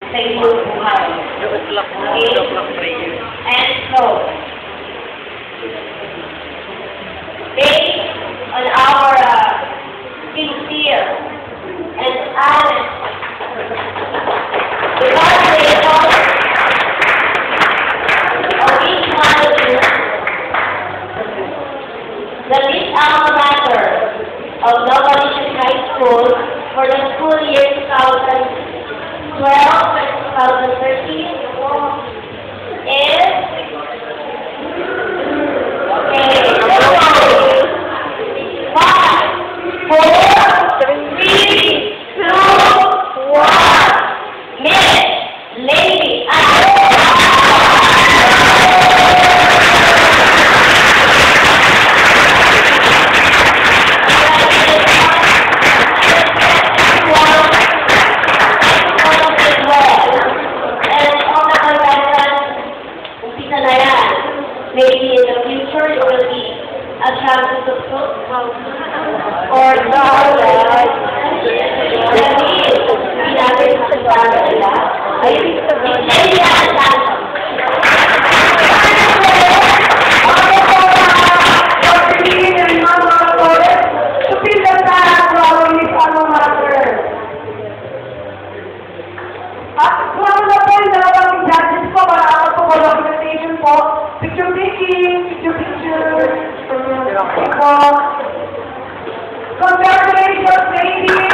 sa inyong buhay. Okay? And so, based on our sincere and honest evaluation of each one of you, the lead alma mater of Nova Mission High School for the school year 2012-2013 is maybe in the future it will be a chance to cook or picture taking, picture. Congratulations, ladies.